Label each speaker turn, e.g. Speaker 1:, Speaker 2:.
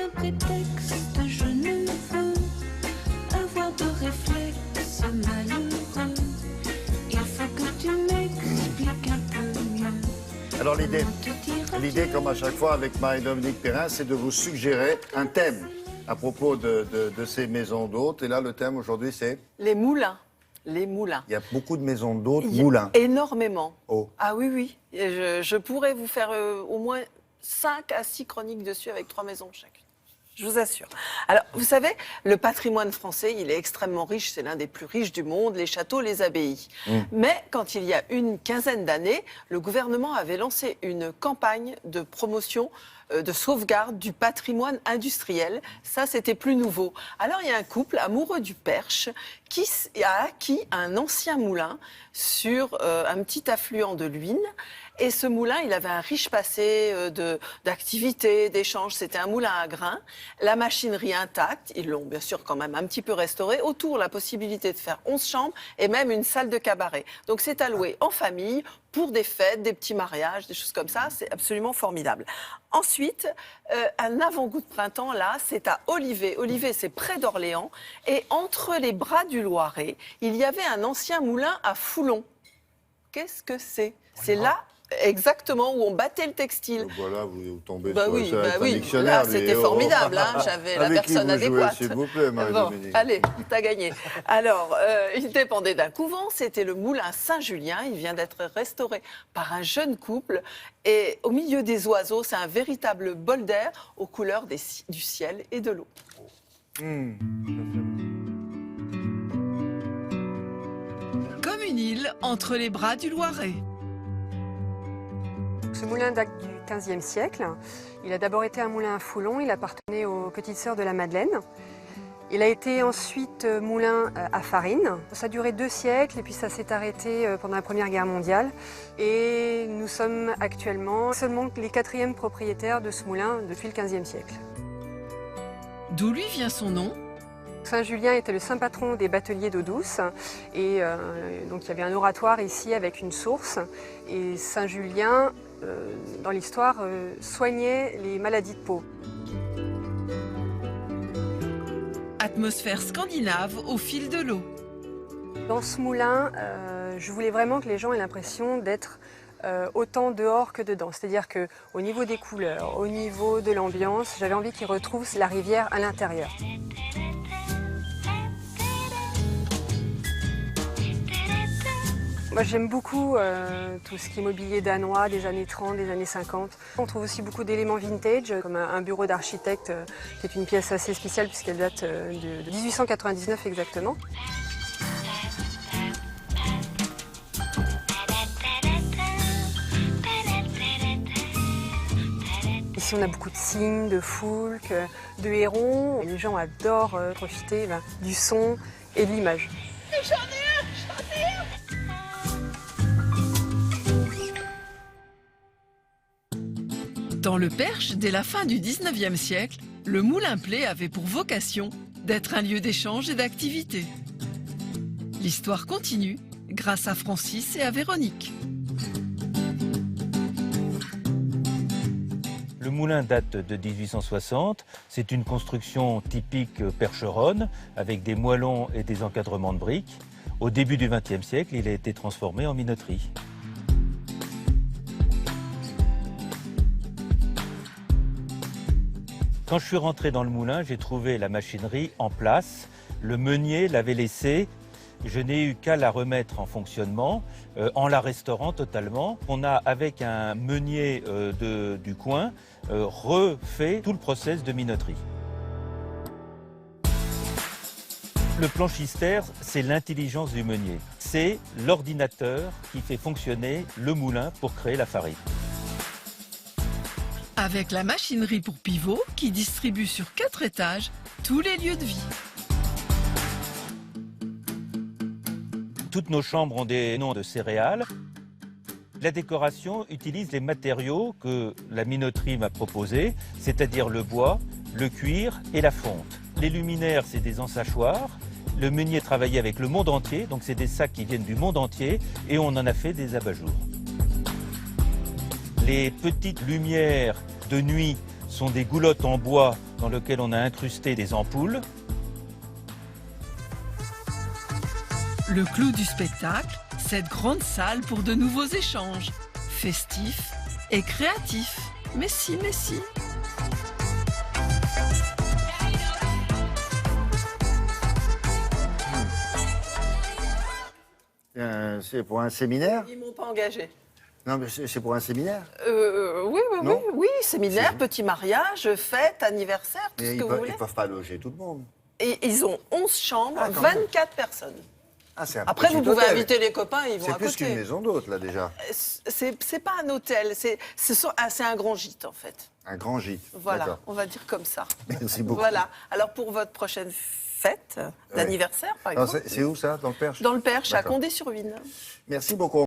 Speaker 1: aucun prétexte, je ne veux avoir de réflexe malheureux. Il faut que tu m'expliques un peu mieux.
Speaker 2: Alors l'idée, comme à chaque fois avec Marie-Dominique Perrin, c'est de vous suggérer un thème à propos de ces maisons d'hôtes. Et là, le thème aujourd'hui, c'est
Speaker 3: les moulins. Les moulins.
Speaker 2: Il y a beaucoup de maisons d'hôtes moulins.
Speaker 3: Énormément.
Speaker 2: Oh.
Speaker 3: Ah oui, oui. Et je pourrais vous faire au moins 5 à 6 chroniques dessus avec 3 maisons chacune. Je vous assure. Alors, vous savez, le patrimoine français, il est extrêmement riche. C'est l'un des plus riches du monde, les châteaux, les abbayes. Mais quand il y a une quinzaine d'années, le gouvernement avait lancé une campagne de promotion de sauvegarde du patrimoine industriel. Ça, c'était plus nouveau. Alors, il y a un couple amoureux du Perche qui a acquis un ancien moulin sur un petit affluent de l'Huisne. Et ce moulin, il avait un riche passé d'activités, d'échanges. C'était un moulin à grains. La machinerie intacte, ils l'ont bien sûr quand même un petit peu restauré. Autour, la possibilité de faire 11 chambres et même une salle de cabaret. Donc c'est à louer en famille, pour des fêtes, des petits mariages, des choses comme ça. C'est absolument formidable. Ensuite, un avant-goût de printemps, là, c'est à Olivet. Olivet, c'est près d'Orléans. Et entre les bras du Loiret, il y avait un ancien moulin à Foulon. Qu'est-ce que c'est ? C'est là... Exactement, où on battait le textile.
Speaker 2: Donc voilà, vous tombez
Speaker 3: sur
Speaker 2: un dictionnaire.
Speaker 3: Là, c'était formidable, hein, j'avais la personne adéquate.
Speaker 2: S'il vous plaît, Marie-Dominique.
Speaker 3: Bon, allez, t'as gagné. Alors, il dépendait d'un couvent, c'était le moulin Saint-Julien. Il vient d'être restauré par un jeune couple. Et au milieu des oiseaux, c'est un véritable bol d'air aux couleurs du ciel et de l'eau.
Speaker 4: Comme une île entre les bras du Loiret.
Speaker 5: Ce moulin date du XVe siècle. Il a d'abord été un moulin à Foulon, il appartenait aux petites sœurs de la Madeleine. Il a été ensuite moulin à farine. Ça a duré 2 siècles et puis ça s'est arrêté pendant la Première Guerre mondiale. Et nous sommes actuellement seulement les 4e propriétaires de ce moulin depuis le XVe siècle.
Speaker 4: D'où lui vient son nom ?
Speaker 5: Saint-Julien était le saint patron des bateliers d'eau douce et donc il y avait un oratoire ici avec une source. Et Saint-Julien, dans l'histoire, soignait les maladies de peau.
Speaker 4: Atmosphère scandinave au fil de l'eau.
Speaker 5: Dans ce moulin, je voulais vraiment que les gens aient l'impression d'être autant dehors que dedans. C'est-à-dire qu'au niveau des couleurs, au niveau de l'ambiance, j'avais envie qu'ils retrouvent la rivière à l'intérieur. Moi, j'aime beaucoup tout ce qui est mobilier danois des années 30, des années 50. On trouve aussi beaucoup d'éléments vintage, comme un bureau d'architecte, qui est une pièce assez spéciale puisqu'elle date de 1899 exactement. Ici, on a beaucoup de cygnes, de foulques, de hérons. Et les gens adorent profiter du son et de l'image.
Speaker 4: Dans le Perche, dès la fin du 19e siècle, le Moulin-Plé avait pour vocation d'être un lieu d'échange et d'activité. L'histoire continue grâce à Francis et à Véronique.
Speaker 6: Le moulin date de 1860. C'est une construction typique percheronne avec des moellons et des encadrements de briques. Au début du XXe siècle, il a été transformé en minoterie. Quand je suis rentré dans le moulin, j'ai trouvé la machinerie en place. Le meunier l'avait laissée. Je n'ai eu qu'à la remettre en fonctionnement, en la restaurant totalement. On a, avec un meunier du coin, refait tout le process de minoterie. Le planchistère, c'est l'intelligence du meunier. C'est l'ordinateur qui fait fonctionner le moulin pour créer la farine.
Speaker 4: Avec la machinerie pour pivot qui distribue sur 4 étages tous les lieux de vie.
Speaker 6: Toutes nos chambres ont des noms de céréales. La décoration utilise les matériaux que la minoterie m'a proposés, c'est-à-dire le bois, le cuir et la fonte. Les luminaires, c'est des ensachoirs. Le meunier travaillait avec le monde entier, donc c'est des sacs qui viennent du monde entier, et on en a fait des abat-jours. Les petites lumières de nuit sont des goulottes en bois dans lesquelles on a incrusté des ampoules.
Speaker 4: Le clou du spectacle, cette grande salle pour de nouveaux échanges, festifs et créatifs. Mais si, mais si.
Speaker 2: C'est pour un séminaire?
Speaker 3: Ils m'ont pas engagé.
Speaker 2: Non, mais c'est pour un séminaire?
Speaker 3: Oui,
Speaker 2: Non.
Speaker 3: séminaire,
Speaker 2: C'est-
Speaker 3: petit mariage, fête, anniversaire, tout
Speaker 2: Mais
Speaker 3: ce que vous voulez.
Speaker 2: ils peuvent pas loger tout le monde.
Speaker 3: Et ils ont 11 chambres,
Speaker 2: Ah, quand même.
Speaker 3: 24 personnes.
Speaker 2: Ah, c'est un
Speaker 3: Après,
Speaker 2: petit
Speaker 3: vous pouvez
Speaker 2: hôtel.
Speaker 3: inviter les copains, ils vont
Speaker 2: C'est
Speaker 3: à
Speaker 2: plus qu'une
Speaker 3: côté.
Speaker 2: maison d'hôte, là, déjà.
Speaker 3: C'est pas un hôtel, c'est un grand gîte, en fait.
Speaker 2: Un grand gîte.
Speaker 3: Voilà,
Speaker 2: D'accord.
Speaker 3: on va dire comme ça.
Speaker 2: Merci beaucoup.
Speaker 3: Voilà. Alors, pour votre prochaine fête d'anniversaire, par
Speaker 2: Alors,
Speaker 3: exemple,
Speaker 2: c'est où, ça, dans le Perche?
Speaker 3: dans le Perche, à
Speaker 2: D'accord.
Speaker 3: Condé-sur-Huisne.
Speaker 2: Merci beaucoup.